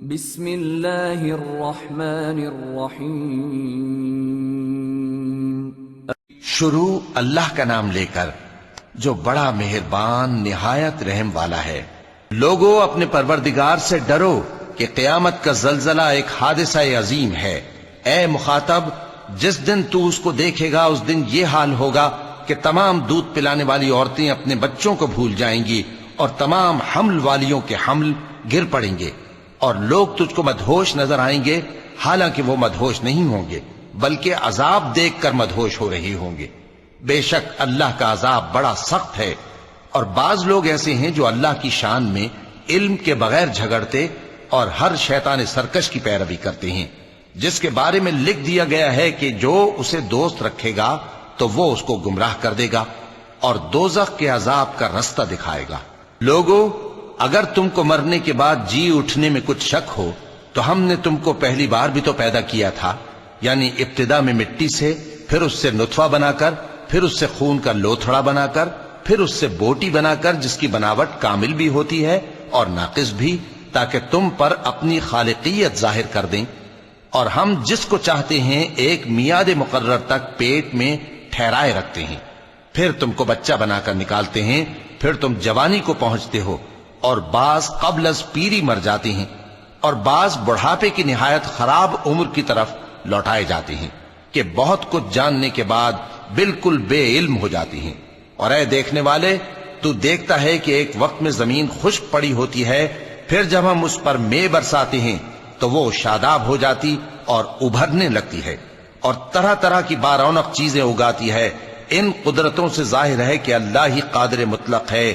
بسم اللہ الرحمن الرحیم۔ شروع اللہ کا نام لے کر جو بڑا مہربان نہایت رحم والا ہے۔ لوگو اپنے پروردگار سے ڈرو کہ قیامت کا زلزلہ ایک حادثہ عظیم ہے۔ اے مخاطب، جس دن تو اس کو دیکھے گا اس دن یہ حال ہوگا کہ تمام دودھ پلانے والی عورتیں اپنے بچوں کو بھول جائیں گی اور تمام حمل والیوں کے حمل گر پڑیں گے، اور لوگ تجھ کو مدہوش نظر آئیں گے، حالانکہ وہ مدہوش نہیں ہوں گے بلکہ عذاب دیکھ کر مدہوش ہو رہے ہوں گے۔ بے شک اللہ کا عذاب بڑا سخت ہے۔ اور بعض لوگ ایسے ہیں جو اللہ کی شان میں علم کے بغیر جھگڑتے اور ہر شیطان سرکش کی پیروی کرتے ہیں، جس کے بارے میں لکھ دیا گیا ہے کہ جو اسے دوست رکھے گا تو وہ اس کو گمراہ کر دے گا اور دوزخ کے عذاب کا رستہ دکھائے گا۔ لوگو، اگر تم کو مرنے کے بعد جی اٹھنے میں کچھ شک ہو تو ہم نے تم کو پہلی بار بھی تو پیدا کیا تھا، یعنی ابتدا میں مٹی سے، پھر اس سے نطفہ بنا کر، پھر اس سے خون کا لوتھڑا بنا کر، پھر اس سے بوٹی بنا کر جس کی بناوٹ کامل بھی ہوتی ہے اور ناقص بھی، تاکہ تم پر اپنی خالقیت ظاہر کر دیں۔ اور ہم جس کو چاہتے ہیں ایک میعاد مقرر تک پیٹ میں ٹھہرائے رکھتے ہیں، پھر تم کو بچہ بنا کر نکالتے ہیں، پھر تم جوانی کو پہنچتے ہو، اور بعض قبل از پیری مر جاتے ہیں، اور بعض بڑھاپے کی نہایت خراب عمر کی طرف لوٹائے جاتے ہیں کہ بہت کچھ جاننے کے بعد بالکل بے علم ہو جاتی ہیں۔ اور اے دیکھنے والے، تو دیکھتا ہے کہ ایک وقت میں زمین خشک پڑی ہوتی ہے، پھر جب ہم اس پر مے برساتے ہیں تو وہ شاداب ہو جاتی اور ابھرنے لگتی ہے اور طرح طرح کی بارونق چیزیں اگاتی ہے۔ ان قدرتوں سے ظاہر ہے کہ اللہ ہی قادر مطلق ہے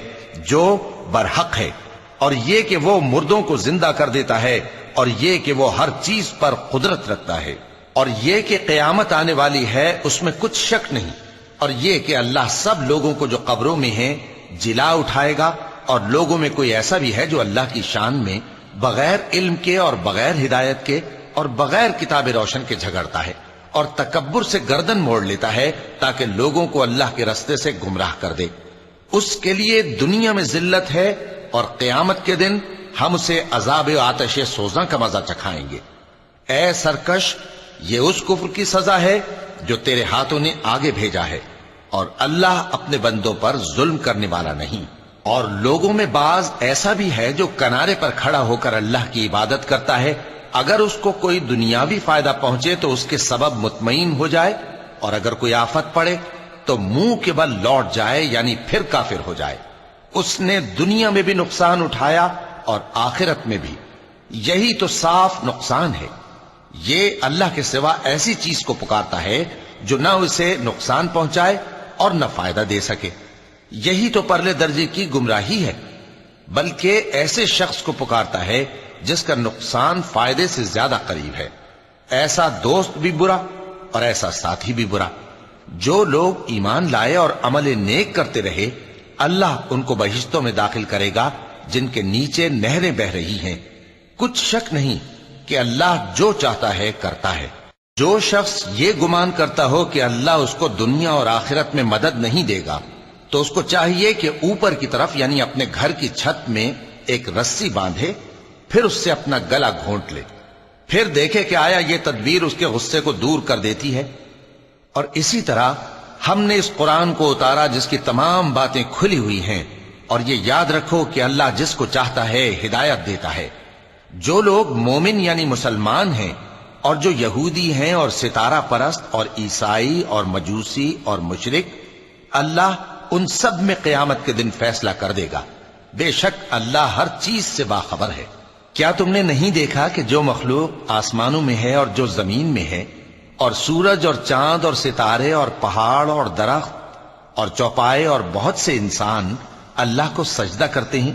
جو برحق ہے، اور یہ کہ وہ مردوں کو زندہ کر دیتا ہے، اور یہ کہ وہ ہر چیز پر قدرت رکھتا ہے، اور یہ کہ قیامت آنے والی ہے اس میں کچھ شک نہیں، اور یہ کہ اللہ سب لوگوں کو جو قبروں میں ہیں جلا اٹھائے گا، اور لوگوں میں کوئی ایسا بھی ہے جو اللہ کی شان میں بغیر علم کے اور بغیر ہدایت کے اور بغیر کتاب روشن کے جھگڑتا ہے اور تکبر سے گردن موڑ لیتا ہے تاکہ لوگوں کو اللہ کے رستے سے گمراہ کر دے۔ اس کے لیے دنیا میں ذلت ہے، اور قیامت کے دن ہم اسے عذاب آتش سوزاں کا مزہ چکھائیں گے۔ اے سرکش، یہ اس کفر کی سزا ہے جو تیرے ہاتھوں نے آگے بھیجا ہے، اور اللہ اپنے بندوں پر ظلم کرنے والا نہیں۔ اور لوگوں میں بعض ایسا بھی ہے جو کنارے پر کھڑا ہو کر اللہ کی عبادت کرتا ہے، اگر اس کو کوئی دنیاوی فائدہ پہنچے تو اس کے سبب مطمئن ہو جائے، اور اگر کوئی آفت پڑے تو منہ کے بل لوٹ جائے، یعنی پھر کافر ہو جائے۔ اس نے دنیا میں بھی نقصان اٹھایا اور آخرت میں بھی، یہی تو صاف نقصان ہے۔ یہ اللہ کے سوا ایسی چیز کو پکارتا ہے جو نہ اسے نقصان پہنچائے اور نہ فائدہ دے سکے، یہی تو پرلے درجے کی گمراہی ہے۔ بلکہ ایسے شخص کو پکارتا ہے جس کا نقصان فائدے سے زیادہ قریب ہے۔ ایسا دوست بھی برا اور ایسا ساتھی بھی برا۔ جو لوگ ایمان لائے اور عمل نیک کرتے رہے، اللہ ان کو بہشتوں میں داخل کرے گا جن کے نیچے نہریں بہ رہی ہیں۔ کچھ شک نہیں کہ اللہ جو چاہتا ہے کرتا ہے۔ جو شخص یہ گمان کرتا ہو کہ اللہ اس کو دنیا اور آخرت میں مدد نہیں دے گا تو اس کو چاہیے کہ اوپر کی طرف یعنی اپنے گھر کی چھت میں ایک رسی باندھے، پھر اس سے اپنا گلا گھونٹ لے، پھر دیکھے کہ آیا یہ تدبیر اس کے غصے کو دور کر دیتی ہے۔ اور اسی طرح ہم نے اس قرآن کو اتارا جس کی تمام باتیں کھلی ہوئی ہیں، اور یہ یاد رکھو کہ اللہ جس کو چاہتا ہے ہدایت دیتا ہے۔ جو لوگ مومن یعنی مسلمان ہیں اور جو یہودی ہیں اور ستارہ پرست اور عیسائی اور مجوسی اور مشرک، اللہ ان سب میں قیامت کے دن فیصلہ کر دے گا۔ بے شک اللہ ہر چیز سے باخبر ہے۔ کیا تم نے نہیں دیکھا کہ جو مخلوق آسمانوں میں ہے اور جو زمین میں ہے، اور سورج اور چاند اور ستارے اور پہاڑ اور درخت اور چوپائے اور بہت سے انسان اللہ کو سجدہ کرتے ہیں،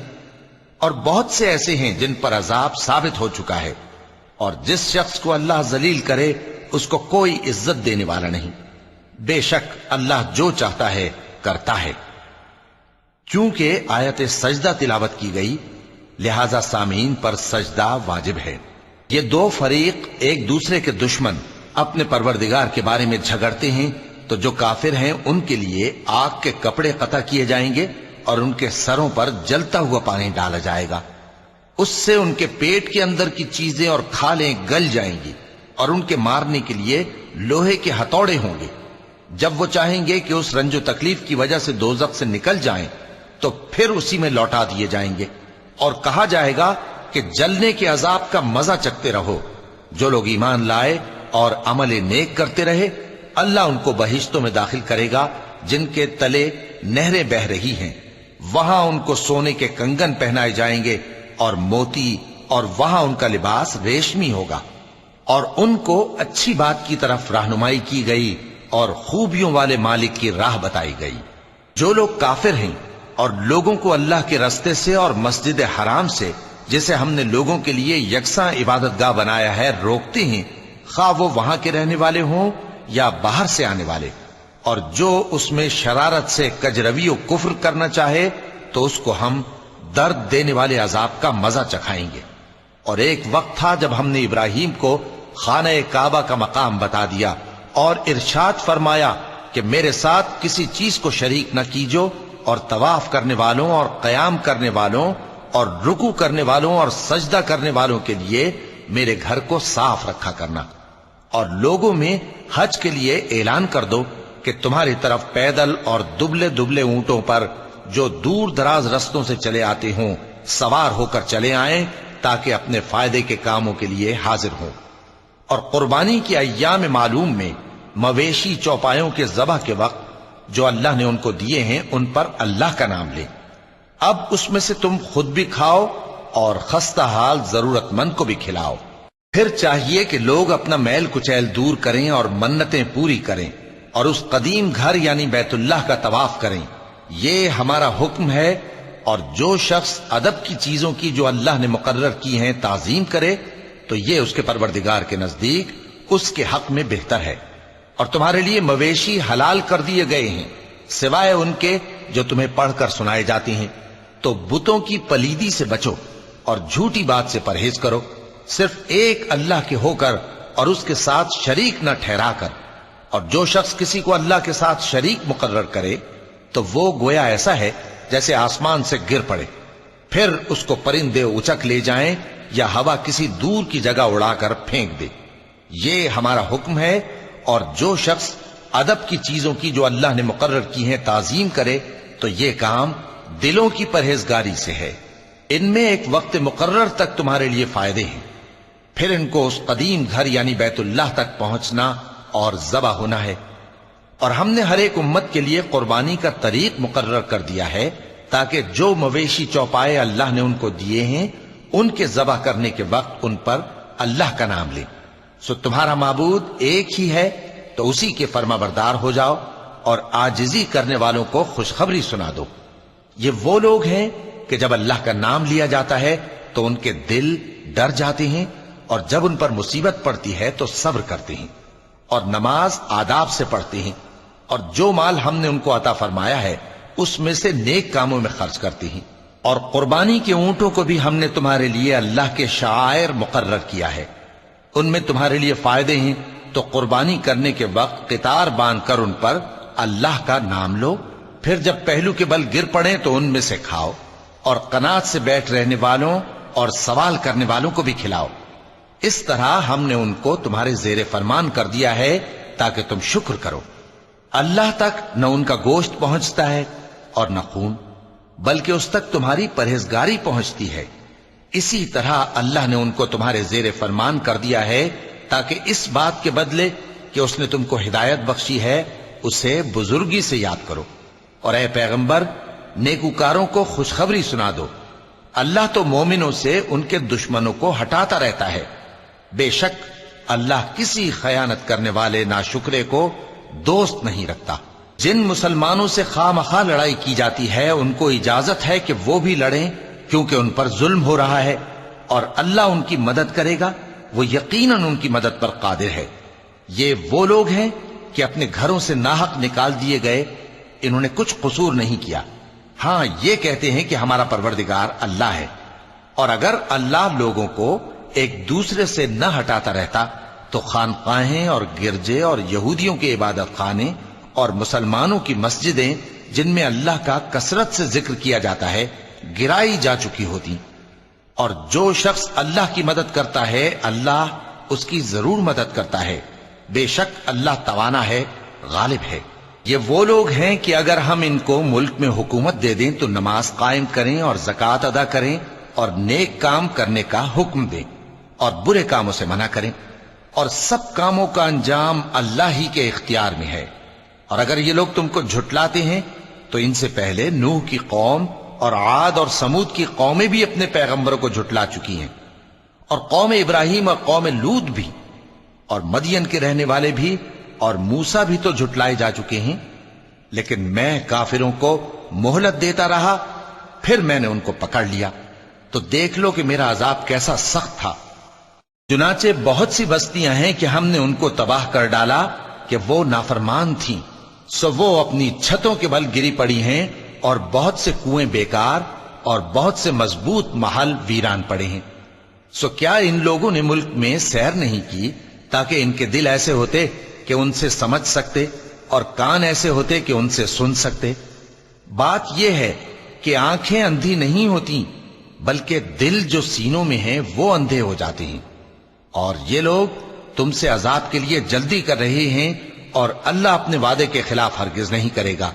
اور بہت سے ایسے ہیں جن پر عذاب ثابت ہو چکا ہے، اور جس شخص کو اللہ ذلیل کرے اس کو کوئی عزت دینے والا نہیں۔ بے شک اللہ جو چاہتا ہے کرتا ہے۔ چونکہ آیت سجدہ تلاوت کی گئی لہذا سامعین پر سجدہ واجب ہے۔ یہ دو فریق ایک دوسرے کے دشمن اپنے پروردگار کے بارے میں جھگڑتے ہیں تو جو کافر ہیں ان کے لیے آگ کے کپڑے قطع کیے جائیں گے اور ان کے سروں پر جلتا ہوا پانی ڈالا جائے گا۔ اس سے ان کے پیٹ کے اندر کی چیزیں اور کھالیں گل جائیں گی، اور ان کے مارنے کے لیے لوہے کے ہتھوڑے ہوں گے۔ جب وہ چاہیں گے کہ اس رنج و تکلیف کی وجہ سے دوزخ سے نکل جائیں تو پھر اسی میں لوٹا دیے جائیں گے، اور کہا جائے گا کہ جلنے کے عذاب کا مزہ چکھتے رہو۔ جو لوگ ایمان لائے اور عمل نیک کرتے رہے، اللہ ان کو بہشتوں میں داخل کرے گا جن کے تلے نہریں بہہ رہی ہیں، وہاں ان کو سونے کے کنگن پہنائے جائیں گے اور موتی، اور وہاں ان کا لباس ریشمی ہوگا، اور ان کو اچھی بات کی طرف رہنمائی کی گئی اور خوبیوں والے مالک کی راہ بتائی گئی۔ جو لوگ کافر ہیں اور لوگوں کو اللہ کے رستے سے اور مسجد حرام سے، جسے ہم نے لوگوں کے لیے یکساں عبادت گاہ بنایا ہے، روکتے ہیں، خواہ وہ وہاں کے رہنے والے ہوں یا باہر سے آنے والے، اور جو اس میں شرارت سے کجروی و کفر کرنا چاہے تو اس کو ہم درد دینے والے عذاب کا مزہ چکھائیں گے۔ اور ایک وقت تھا جب ہم نے ابراہیم کو خانہ کعبہ کا مقام بتا دیا اور ارشاد فرمایا کہ میرے ساتھ کسی چیز کو شریک نہ کیجو، اور طواف کرنے والوں اور قیام کرنے والوں اور رکوع کرنے والوں اور سجدہ کرنے والوں کے لیے میرے گھر کو صاف رکھا کرنا، اور لوگوں میں حج کے لیے اعلان کر دو کہ تمہاری طرف پیدل اور دبلے دبلے اونٹوں پر جو دور دراز رستوں سے چلے آتے ہوں سوار ہو کر چلے آئیں، تاکہ اپنے فائدے کے کاموں کے لیے حاضر ہوں۔ اور قربانی کی ایام معلوم میں مویشی چوپایوں کے ذبح کے وقت جو اللہ نے ان کو دیے ہیں ان پر اللہ کا نام لیں۔ اب اس میں سے تم خود بھی کھاؤ اور خستہ حال ضرورت مند کو بھی کھلاؤ۔ پھر چاہیے کہ لوگ اپنا میل کچیل دور کریں اور منتیں پوری کریں، اور اس قدیم گھر یعنی بیت اللہ کا طواف کریں۔ یہ ہمارا حکم ہے، اور جو شخص ادب کی چیزوں کی جو اللہ نے مقرر کی ہیں تعظیم کرے تو یہ اس کے پروردگار کے نزدیک اس کے حق میں بہتر ہے۔ اور تمہارے لیے مویشی حلال کر دیے گئے ہیں سوائے ان کے جو تمہیں پڑھ کر سنائے جاتے ہیں، تو بتوں کی پلیدی سے بچو اور جھوٹی بات سے پرہیز کرو، صرف ایک اللہ کے ہو کر اور اس کے ساتھ شریک نہ ٹھہرا کر۔ اور جو شخص کسی کو اللہ کے ساتھ شریک مقرر کرے تو وہ گویا ایسا ہے جیسے آسمان سے گر پڑے، پھر اس کو پرندے اچک لے جائیں یا ہوا کسی دور کی جگہ اڑا کر پھینک دے۔ یہ ہمارا حکم ہے، اور جو شخص ادب کی چیزوں کی جو اللہ نے مقرر کی ہیں تعظیم کرے تو یہ کام دلوں کی پرہیزگاری سے ہے۔ ان میں ایک وقت مقرر تک تمہارے لیے فائدے ہیں، پھر ان کو اس قدیم گھر یعنی بیت اللہ تک پہنچنا اور ذبح ہونا ہے۔ اور ہم نے ہر ایک امت کے لیے قربانی کا طریق مقرر کر دیا ہے، تاکہ جو مویشی چوپائے اللہ نے ان کو دیے ہیں ان کے ذبح کرنے کے وقت ان پر اللہ کا نام لیں۔ سو تمہارا معبود ایک ہی ہے، تو اسی کے فرما بردار ہو جاؤ اور عاجزی کرنے والوں کو خوشخبری سنا دو۔ یہ وہ لوگ ہیں کہ جب اللہ کا نام لیا جاتا ہے تو ان کے دل ڈر جاتے ہیں، اور جب ان پر مصیبت پڑتی ہے تو صبر کرتے ہیں، اور نماز آداب سے پڑھتے ہیں، اور جو مال ہم نے ان کو عطا فرمایا ہے اس میں سے نیک کاموں میں خرچ کرتے ہیں۔ اور قربانی کے اونٹوں کو بھی ہم نے تمہارے لیے اللہ کے شعائر مقرر کیا ہے، ان میں تمہارے لیے فائدے ہیں، تو قربانی کرنے کے وقت قطار باندھ کر ان پر اللہ کا نام لو، پھر جب پہلو کے بل گر پڑیں تو ان میں سے کھاؤ، اور قناعت سے بیٹھ رہنے والوں اور سوال کرنے والوں کو بھی کھلاؤ۔ اس طرح ہم نے ان کو تمہارے زیر فرمان کر دیا ہے تاکہ تم شکر کرو۔ اللہ تک نہ ان کا گوشت پہنچتا ہے اور نہ خون، بلکہ اس تک تمہاری پرہیزگاری پہنچتی ہے۔ اسی طرح اللہ نے ان کو تمہارے زیر فرمان کر دیا ہے تاکہ اس بات کے بدلے کہ اس نے تم کو ہدایت بخشی ہے اسے بزرگی سے یاد کرو۔ اور اے پیغمبر، نیکوکاروں کو خوشخبری سنا دو، اللہ تو مومنوں سے ان کے دشمنوں کو ہٹاتا رہتا ہے۔ بے شک اللہ کسی خیانت کرنے والے ناشکرے کو دوست نہیں رکھتا۔ جن مسلمانوں سے خواہ مخواہ لڑائی کی جاتی ہے ان کو اجازت ہے کہ وہ بھی لڑیں، کیونکہ ان پر ظلم ہو رہا ہے، اور اللہ ان کی مدد کرے گا، وہ یقیناً ان کی مدد پر قادر ہے۔ یہ وہ لوگ ہیں کہ اپنے گھروں سے ناحق نکال دیے گئے، انہوں نے کچھ قصور نہیں کیا، ہاں یہ کہتے ہیں کہ ہمارا پروردگار اللہ ہے۔ اور اگر اللہ لوگوں کو ایک دوسرے سے نہ ہٹاتا رہتا تو خانقاہیں اور گرجے اور یہودیوں کے عبادت خانے اور مسلمانوں کی مسجدیں جن میں اللہ کا کثرت سے ذکر کیا جاتا ہے گرائی جا چکی ہوتی۔ اور جو شخص اللہ کی مدد کرتا ہے اللہ اس کی ضرور مدد کرتا ہے، بے شک اللہ توانا ہے، غالب ہے۔ یہ وہ لوگ ہیں کہ اگر ہم ان کو ملک میں حکومت دے دیں تو نماز قائم کریں اور زکوٰۃ ادا کریں اور نیک کام کرنے کا حکم دیں اور برے کاموں سے منع کریں، اور سب کاموں کا انجام اللہ ہی کے اختیار میں ہے۔ اور اگر یہ لوگ تم کو جھٹلاتے ہیں تو ان سے پہلے نوح کی قوم اور عاد اور سمود کی قومیں بھی اپنے پیغمبروں کو جھٹلا چکی ہیں، اور قوم ابراہیم اور قوم لوط بھی، اور مدین کے رہنے والے بھی، اور موسیٰ بھی تو جھٹلائے جا چکے ہیں۔ لیکن میں کافروں کو مہلت دیتا رہا، پھر میں نے ان کو پکڑ لیا، تو دیکھ لو کہ میرا عذاب کیسا سخت تھا۔ چنانچہ بہت سی بستیاں ہیں کہ ہم نے ان کو تباہ کر ڈالا کہ وہ نافرمان تھیں، سو وہ اپنی چھتوں کے بل گری پڑی ہیں، اور بہت سے کنویں بیکار اور بہت سے مضبوط محل ویران پڑے ہیں۔ سو کیا ان لوگوں نے ملک میں سیر نہیں کی تاکہ ان کے دل ایسے ہوتے کہ ان سے سمجھ سکتے اور کان ایسے ہوتے کہ ان سے سن سکتے؟ بات یہ ہے کہ آنکھیں اندھی نہیں ہوتی بلکہ دل جو سینوں میں ہیں وہ اندھے ہو جاتے ہیں۔ اور یہ لوگ تم سے عذاب کے لیے جلدی کر رہے ہیں، اور اللہ اپنے وعدے کے خلاف ہرگز نہیں کرے گا۔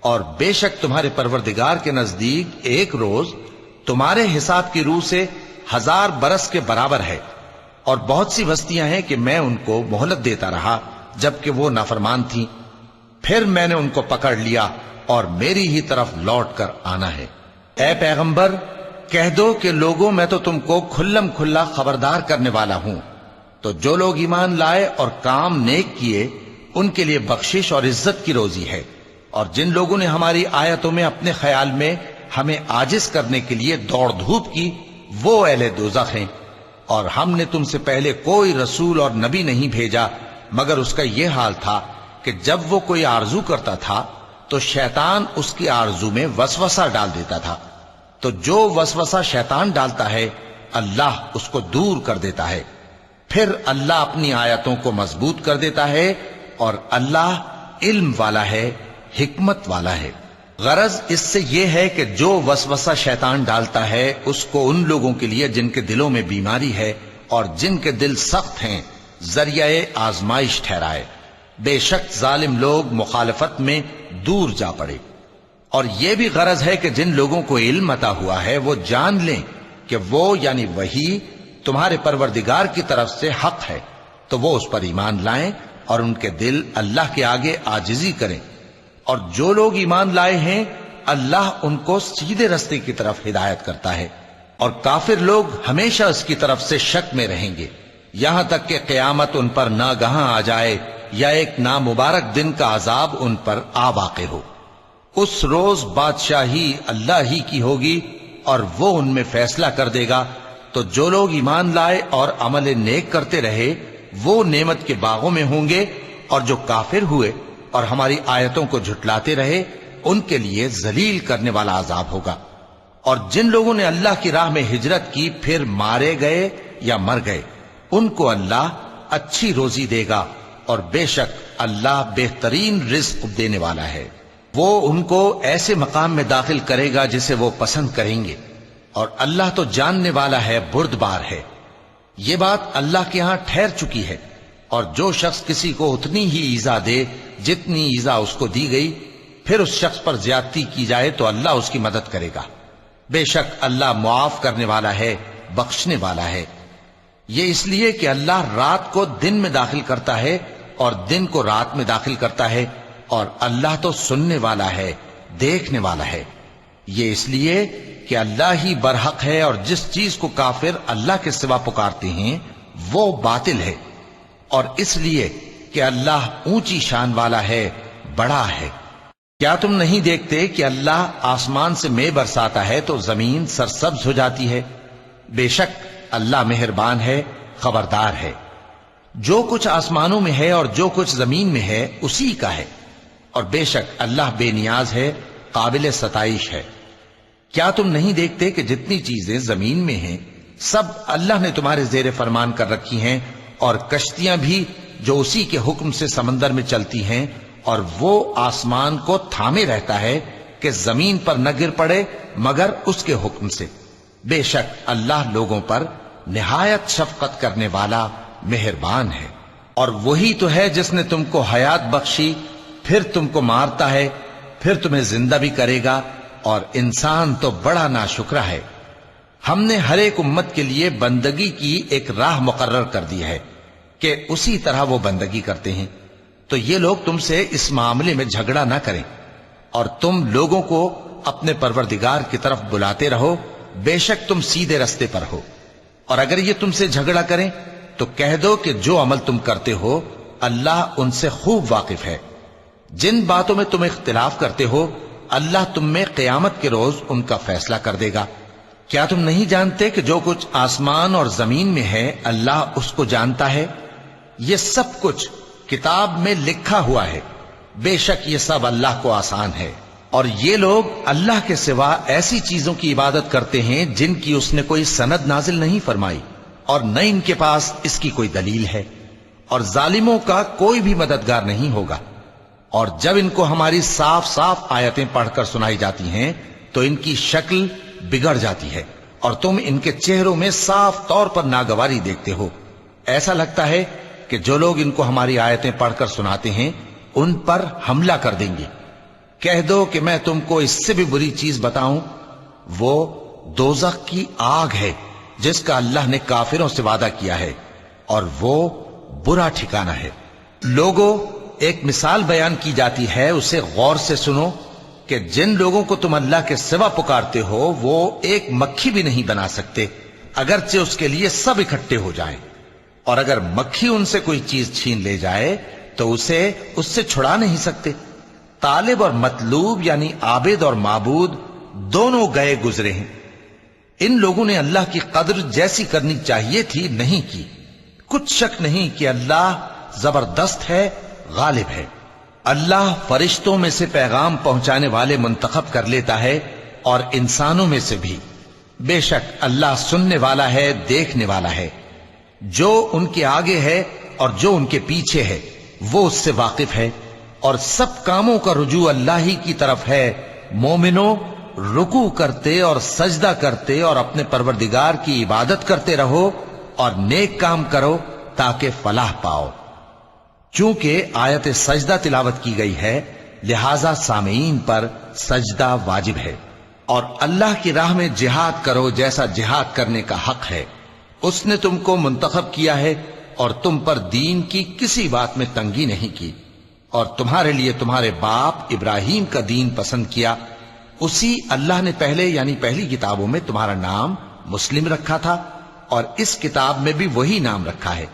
اور بے شک تمہارے پروردگار کے نزدیک ایک روز تمہارے حساب کی روح سے 1000 برس کے برابر ہے۔ اور بہت سی بستیاں ہیں کہ میں ان کو مہلت دیتا رہا جبکہ وہ نافرمان تھیں، پھر میں نے ان کو پکڑ لیا اور میری ہی طرف لوٹ کر آنا ہے۔ اے پیغمبر کہہ دو کہ لوگوں میں تو تم کو کھلم کھلا خبردار کرنے والا ہوں، تو جو لوگ ایمان لائے اور کام نیک کیے ان کے لیے بخشش اور عزت کی روزی ہے، اور جن لوگوں نے ہماری آیتوں میں اپنے خیال میں ہمیں عاجز کرنے کے لیے دوڑ دھوپ کی وہ اہل دوزخ ہیں۔ اور ہم نے تم سے پہلے کوئی رسول اور نبی نہیں بھیجا مگر اس کا یہ حال تھا کہ جب وہ کوئی آرزو کرتا تھا تو شیطان اس کی آرزو میں وسوسہ ڈال دیتا تھا، تو جو وسوسہ شیطان ڈالتا ہے اللہ اس کو دور کر دیتا ہے، پھر اللہ اپنی آیتوں کو مضبوط کر دیتا ہے، اور اللہ علم والا ہے، حکمت والا ہے۔ غرض اس سے یہ ہے کہ جو وسوسہ شیطان ڈالتا ہے اس کو ان لوگوں کے لیے جن کے دلوں میں بیماری ہے اور جن کے دل سخت ہیں ذریعہ آزمائش ٹھہرائے۔ بے شک ظالم لوگ مخالفت میں دور جا پڑے۔ اور یہ بھی غرض ہے کہ جن لوگوں کو علم عطا ہوا ہے وہ جان لیں کہ وہ یعنی وحی تمہارے پروردگار کی طرف سے حق ہے، تو وہ اس پر ایمان لائیں اور ان کے دل اللہ کے آگے عاجزی کریں۔ اور جو لوگ ایمان لائے ہیں اللہ ان کو سیدھے رستے کی طرف ہدایت کرتا ہے، اور کافر لوگ ہمیشہ اس کی طرف سے شک میں رہیں گے یہاں تک کہ قیامت ان پر ناگہاں آ جائے یا ایک نامبارک دن کا عذاب ان پر آ واقع ہو۔ اس روز بادشاہی اللہ ہی کی ہوگی اور وہ ان میں فیصلہ کر دے گا، تو جو لوگ ایمان لائے اور عمل نیک کرتے رہے وہ نعمت کے باغوں میں ہوں گے، اور جو کافر ہوئے اور ہماری آیتوں کو جھٹلاتے رہے ان کے لیے ذلیل کرنے والا عذاب ہوگا۔ اور جن لوگوں نے اللہ کی راہ میں ہجرت کی پھر مارے گئے یا مر گئے ان کو اللہ اچھی روزی دے گا، اور بے شک اللہ بہترین رزق دینے والا ہے۔ وہ ان کو ایسے مقام میں داخل کرے گا جسے وہ پسند کریں گے، اور اللہ تو جاننے والا ہے، بردبار ہے۔ یہ بات اللہ کے ہاں ٹھہر چکی ہے، اور جو شخص کسی کو اتنی ہی ایذا دے جتنی ایذا اس کو دی گئی، پھر اس شخص پر زیادتی کی جائے تو اللہ اس کی مدد کرے گا۔ بے شک اللہ معاف کرنے والا ہے، بخشنے والا ہے۔ یہ اس لیے کہ اللہ رات کو دن میں داخل کرتا ہے اور دن کو رات میں داخل کرتا ہے، اور اللہ تو سننے والا ہے، دیکھنے والا ہے۔ یہ اس لیے کہ اللہ ہی برحق ہے، اور جس چیز کو کافر اللہ کے سوا پکارتے ہیں وہ باطل ہے، اور اس لیے کہ اللہ اونچی شان والا ہے، بڑا ہے۔ کیا تم نہیں دیکھتے کہ اللہ آسمان سے مے برساتا ہے تو زمین سرسبز ہو جاتی ہے؟ بے شک اللہ مہربان ہے، خبردار ہے۔ جو کچھ آسمانوں میں ہے اور جو کچھ زمین میں ہے اسی کا ہے، اور بے شک اللہ بے نیاز ہے، قابل ستائش ہے۔ کیا تم نہیں دیکھتے کہ جتنی چیزیں زمین میں ہیں سب اللہ نے تمہارے زیر فرمان کر رکھی ہیں، اور کشتیاں بھی جو اسی کے حکم سے سمندر میں چلتی ہیں، اور وہ آسمان کو تھامے رہتا ہے کہ زمین پر نہ گر پڑے مگر اس کے حکم سے۔ بے شک اللہ لوگوں پر نہایت شفقت کرنے والا مہربان ہے۔ اور وہی تو ہے جس نے تم کو حیات بخشی، پھر تم کو مارتا ہے، پھر تمہیں زندہ بھی کرے گا، اور انسان تو بڑا ناشکرا ہے۔ ہم نے ہر ایک امت کے لیے بندگی کی ایک راہ مقرر کر دی ہے کہ اسی طرح وہ بندگی کرتے ہیں، تو یہ لوگ تم سے اس معاملے میں جھگڑا نہ کریں، اور تم لوگوں کو اپنے پروردگار کی طرف بلاتے رہو، بے شک تم سیدھے رستے پر ہو۔ اور اگر یہ تم سے جھگڑا کریں تو کہہ دو کہ جو عمل تم کرتے ہو اللہ ان سے خوب واقف ہے۔ جن باتوں میں تم اختلاف کرتے ہو اللہ تم میں قیامت کے روز ان کا فیصلہ کر دے گا۔ کیا تم نہیں جانتے کہ جو کچھ آسمان اور زمین میں ہے اللہ اس کو جانتا ہے؟ یہ سب کچھ کتاب میں لکھا ہوا ہے، بے شک یہ سب اللہ کو آسان ہے۔ اور یہ لوگ اللہ کے سوا ایسی چیزوں کی عبادت کرتے ہیں جن کی اس نے کوئی سند نازل نہیں فرمائی، اور نہ ان کے پاس اس کی کوئی دلیل ہے، اور ظالموں کا کوئی بھی مددگار نہیں ہوگا۔ اور جب ان کو ہماری صاف صاف آیتیں پڑھ کر سنائی جاتی ہیں تو ان کی شکل بگڑ جاتی ہے، اور تم ان کے چہروں میں صاف طور پر ناگواری دیکھتے ہو۔ ایسا لگتا ہے کہ جو لوگ ان کو ہماری آیتیں پڑھ کر سناتے ہیں ان پر حملہ کر دیں گے۔ کہہ دو کہ میں تم کو اس سے بھی بری چیز بتاؤں، وہ دوزخ کی آگ ہے جس کا اللہ نے کافروں سے وعدہ کیا ہے، اور وہ برا ٹھکانہ ہے۔ لوگوں، ایک مثال بیان کی جاتی ہے، اسے غور سے سنو کہ جن لوگوں کو تم اللہ کے سوا پکارتے ہو وہ ایک مکھی بھی نہیں بنا سکتے اگرچہ اس کے لیے سب اکٹھے ہو جائیں، اور اگر مکھی ان سے کوئی چیز چھین لے جائے تو اسے اس سے چھڑا نہیں سکتے۔ طالب اور مطلوب یعنی عابد اور معبود دونوں گئے گزرے ہیں۔ ان لوگوں نے اللہ کی قدر جیسی کرنی چاہیے تھی نہیں کی۔ کچھ شک نہیں کہ اللہ زبردست ہے، غالب ہے۔ اللہ فرشتوں میں سے پیغام پہنچانے والے منتخب کر لیتا ہے اور انسانوں میں سے بھی۔ بے شک اللہ سننے والا ہے، دیکھنے والا ہے۔ جو ان کے آگے ہے اور جو ان کے پیچھے ہے وہ اس سے واقف ہے، اور سب کاموں کا رجوع اللہ ہی کی طرف ہے۔ مومنوں، رکوع کرتے اور سجدہ کرتے اور اپنے پروردگار کی عبادت کرتے رہو اور نیک کام کرو تاکہ فلاح پاؤ۔ چونکہ آیت سجدہ تلاوت کی گئی ہے لہذا سامعین پر سجدہ واجب ہے۔ اور اللہ کی راہ میں جہاد کرو جیسا جہاد کرنے کا حق ہے۔ اس نے تم کو منتخب کیا ہے اور تم پر دین کی کسی بات میں تنگی نہیں کی، اور تمہارے لیے تمہارے باپ ابراہیم کا دین پسند کیا۔ اسی اللہ نے پہلے یعنی پہلی کتابوں میں تمہارا نام مسلم رکھا تھا، اور اس کتاب میں بھی وہی نام رکھا ہے۔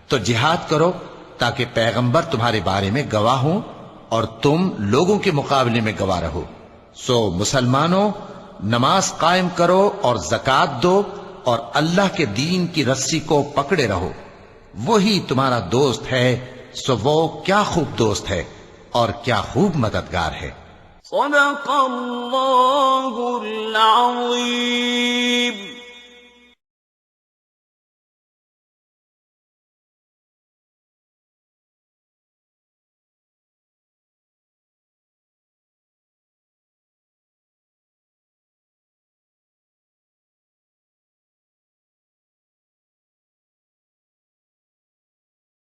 تو جہاد کرو تاکہ پیغمبر تمہارے بارے میں گواہ ہوں اور تم لوگوں کے مقابلے میں گواہ رہو۔ سو مسلمانوں، نماز قائم کرو اور زکوٰۃ دو اور اللہ کے دین کی رسی کو پکڑے رہو، وہی تمہارا دوست ہے۔ سو وہ کیا خوب دوست ہے اور کیا خوب مددگار ہے۔ صدق اللہ العظیم۔